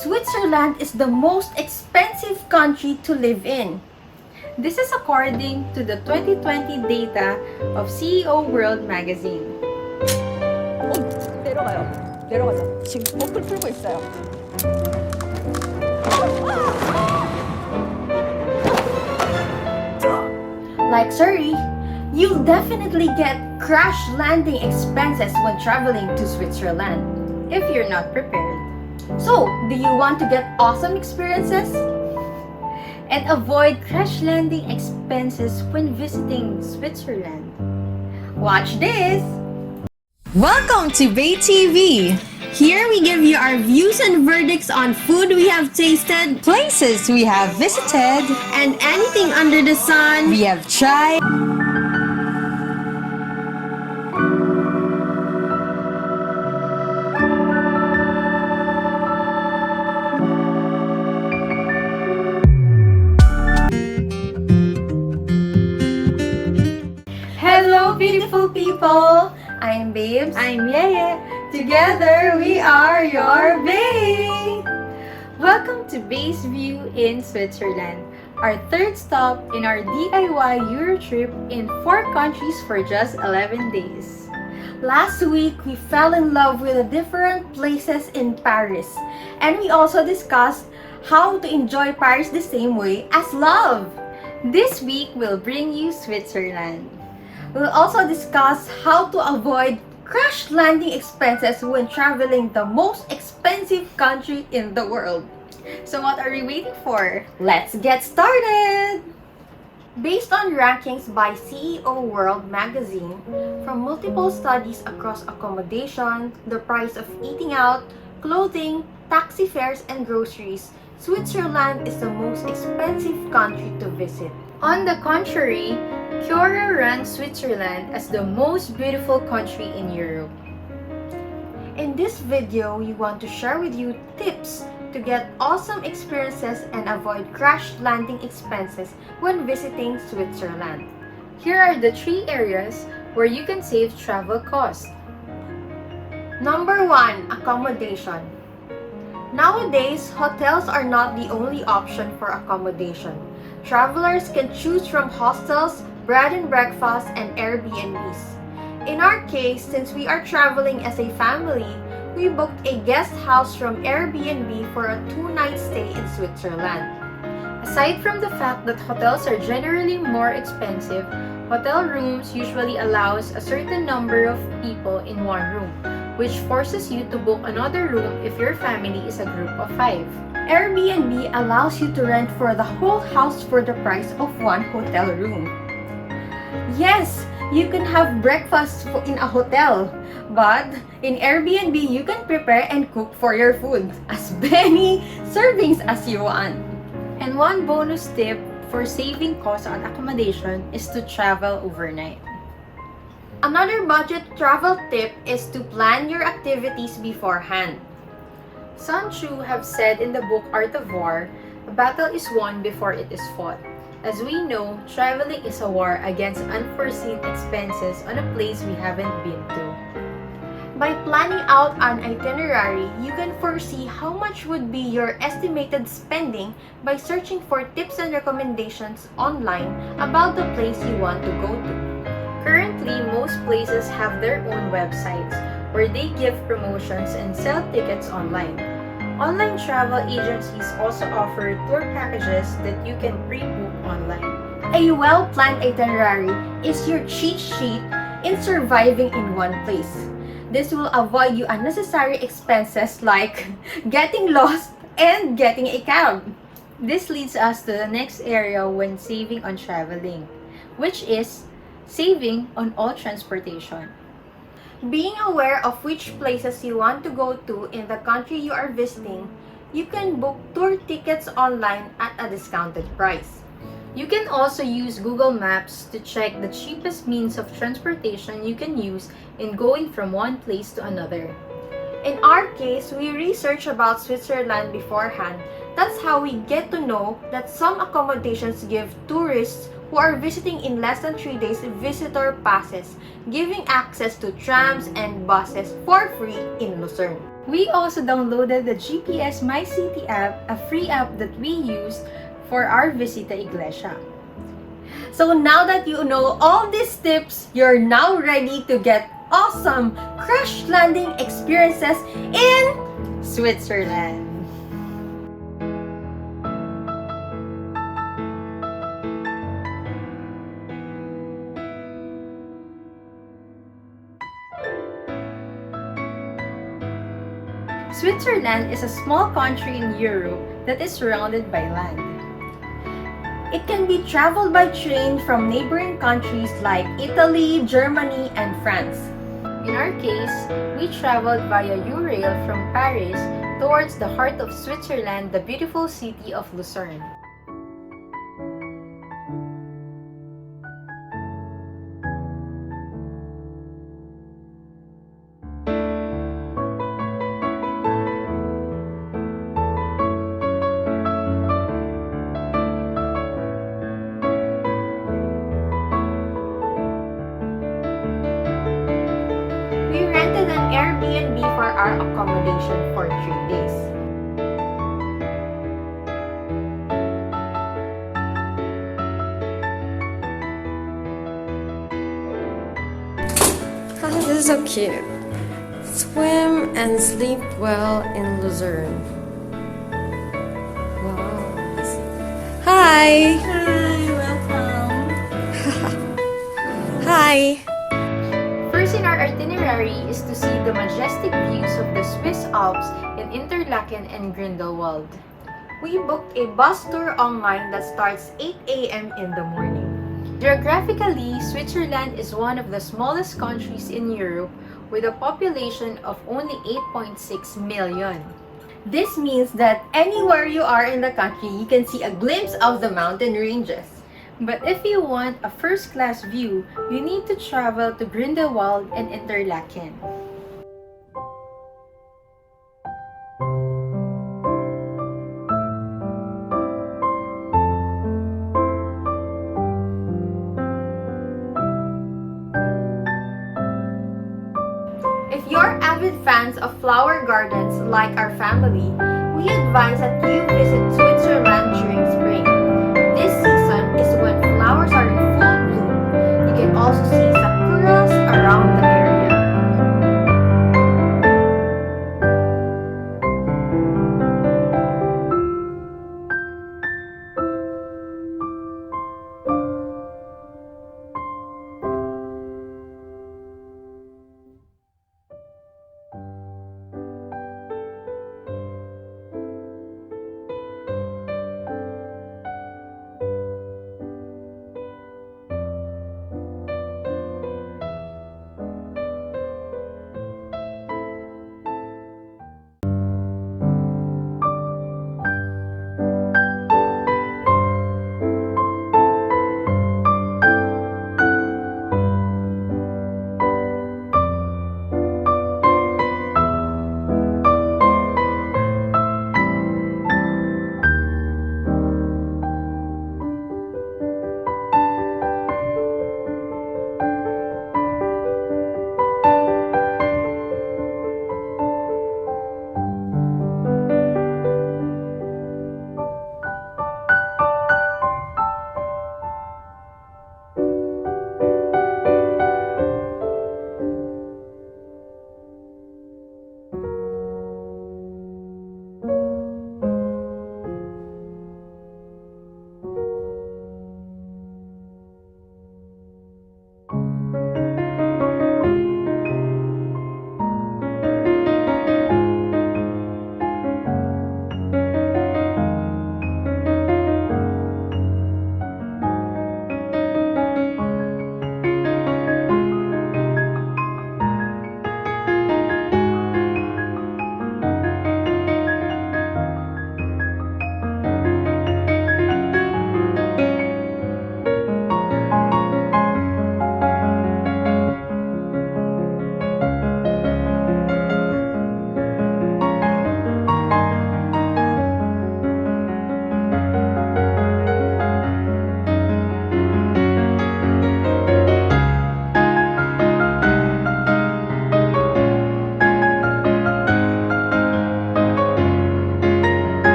Switzerland is the most expensive country to live in. This is according to the 2020 data of CEO World magazine. 내려가요. 내려가자. 지금 버클 풀고 있어요. Like Surrey, you'll definitely get crash landing expenses when traveling to Switzerland if you're not prepared. So, do you want to get awesome experiences and avoid crash landing expenses when visiting Switzerland? Watch this! Welcome to BaYe TV! Here we give you our views and verdicts on food we have tasted, places we have visited, and anything under the sun we have tried. Hello beautiful people! I'm Babes. I'm Yeye. Together we are your BaYe! Welcome to BaYe's View in Switzerland, our third stop in our DIY EUROTRip in 4 countries for just 11 days. Last week, we fell in love with the different places in Paris, and we also discussed how to enjoy Paris the same way as love. This week, we'll bring you Switzerland. We'll also discuss how to avoid crash landing expenses when traveling the most expensive country in the world. So what are we waiting for? Let's get started! Based on rankings by CEO World magazine, from multiple studies across accommodation, the price of eating out, clothing, taxi fares, and groceries, Switzerland is the most expensive country to visit. On the contrary, Quora ranks Switzerland as the most beautiful country in Europe. In this video, we want to share with you tips to get awesome experiences and avoid crash landing expenses when visiting Switzerland. Here are the 3 areas where you can save travel costs. Number 1. Accommodation. Nowadays, hotels are not the only option for accommodation. Travelers can choose from hostels, bread and breakfast, and Airbnbs. In our case, since we are traveling as a family, we booked a guest house from Airbnb for a 2-night stay in Switzerland. Aside from the fact that hotels are generally more expensive, hotel rooms usually allows a certain number of people in one room, which forces you to book another room if your family is a group of 5. Airbnb allows you to rent for the whole house for the price of one hotel room. Yes, you can have breakfast in a hotel, but in Airbnb you can prepare and cook for your food as many servings as you want. And one bonus tip for saving costs on accommodation is to travel overnight. Another budget travel tip is to plan your activities beforehand. Sun Tzu have said in the book Art of War, a battle is won before it is fought. As we know, traveling is a war against unforeseen expenses on a place we haven't been to. By planning out an itinerary, you can foresee how much would be your estimated spending by searching for tips and recommendations online about the place you want to go to. Currently, most places have their own websites where they give promotions and sell tickets online. Online travel agencies also offer tour packages that you can pre-book online. A well-planned itinerary is your cheat sheet in surviving in one place. This will avoid you unnecessary expenses like getting lost and getting a cab. This leads us to the next area when saving on traveling, which is saving on all transportation. Being aware of which places you want to go to in the country you are visiting, you can book tour tickets online at a discounted price. You can also use Google Maps to check the cheapest means of transportation you can use in going from one place to another. In our case, we researched about Switzerland beforehand. That's how we get to know that some accommodations give tourists who are visiting in less than 3 days visitor passes, giving access to trams and buses for free in Lucerne. We also downloaded the GPS My City app, a free app that we used for our Visita Iglesia. So now that you know all these tips, you're now ready to get awesome crash landing experiences in Switzerland. Switzerland is a small country in Europe that is surrounded by land. It can be traveled by train from neighboring countries like Italy, Germany, and France. In our case, we traveled via EUROTRIP from Paris towards the heart of Switzerland, the beautiful city of Lucerne. We rented an Airbnb for our accommodation for 3 days. Oh, this is so cute. Swim and sleep well in Lucerne. Wow. Hi. Hi, welcome. Hi. First in our itinerary is to see the majestic views of the Swiss Alps in Interlaken and Grindelwald. We booked a bus tour online that starts 8 a.m. in the morning. Geographically, Switzerland is one of the smallest countries in Europe with a population of only 8.6 million. This means that anywhere you are in the country, you can see a glimpse of the mountain ranges. But if you want a first-class view, you need to travel to Grindelwald and Interlaken. If you're avid fans of flower gardens like our family, we advise that you visit Switzerland during spring. This season is when flowers are in full bloom. You can also see sakuras around the area.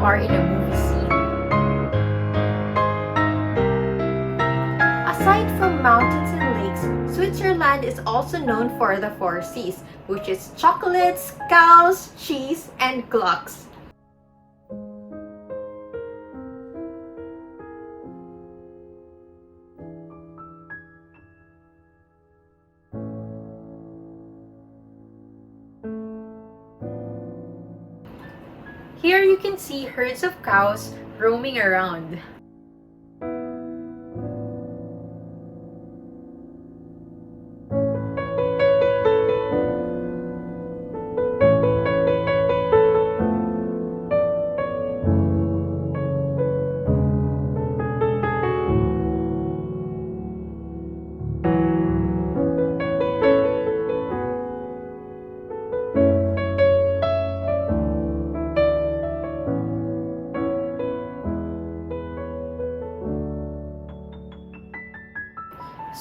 are in a movie scene. Aside from mountains and lakes, Switzerland is also known for the four C's, which is chocolates, cows, cheese, and clocks. Here you can see herds of cows roaming around.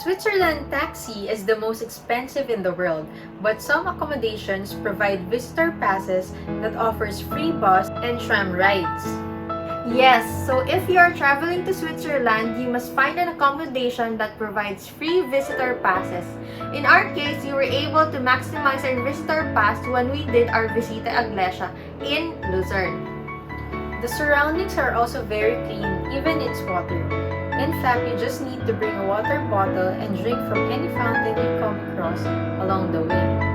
Switzerland taxi is the most expensive in the world, but some accommodations provide visitor passes that offers free bus and tram rides. Yes, so if you are traveling to Switzerland, you must find an accommodation that provides free visitor passes. In our case, we were able to maximize our visitor pass when we did our Visita Iglesia in Lucerne. The surroundings are also very clean, even its water. In fact, you just need to bring a water bottle and drink from any fountain you come across along the way.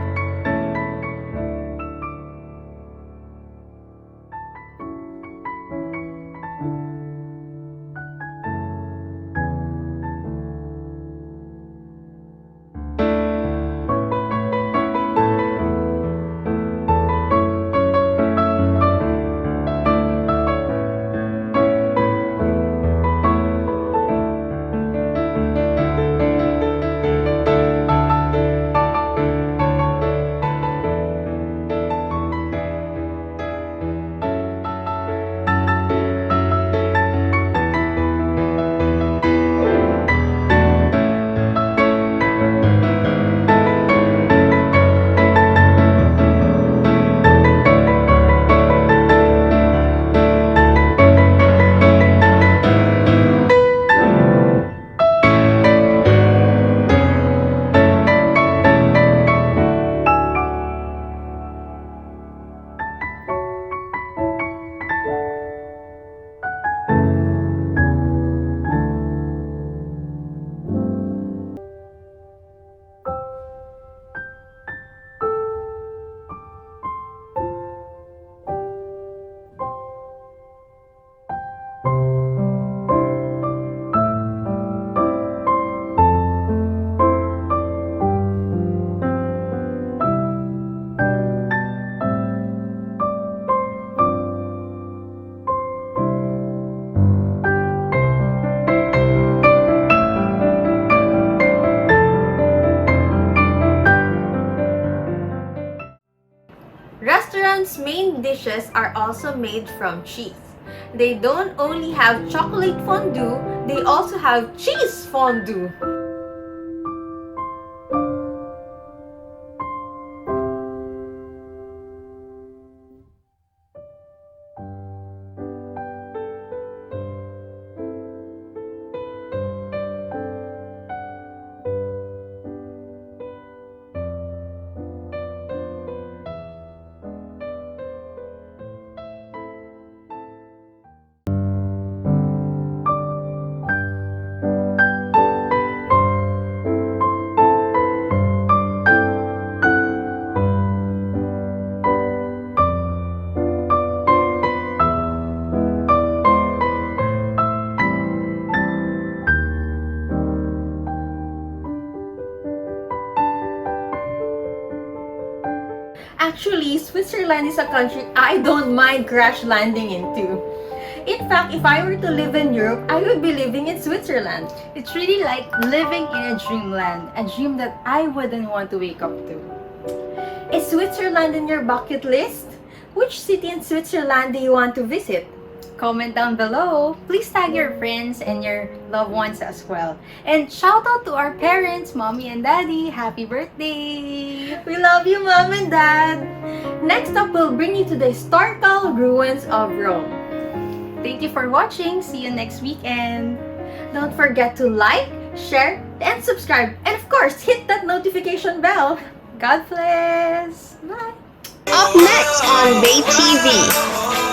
Restaurants' main dishes are also made from cheese. They don't only have chocolate fondue, they also have cheese fondue. Actually, Switzerland is a country I don't mind crash landing into. In fact, if I were to live in Europe, I would be living in Switzerland. It's really like living in a dreamland, a dream that I wouldn't want to wake up to. Is Switzerland in your bucket list? Which city in Switzerland do you want to visit? Comment down below. Please tag your friends and your loved ones as well. And shout out to our parents, mommy and daddy. Happy birthday! We love you, Mom and Dad! Next up, we'll bring you to the historical ruins of Rome. Thank you for watching. See you next weekend. Don't forget to like, share, and subscribe. And of course, hit that notification bell. God bless. Bye! Up next on BaYe TV.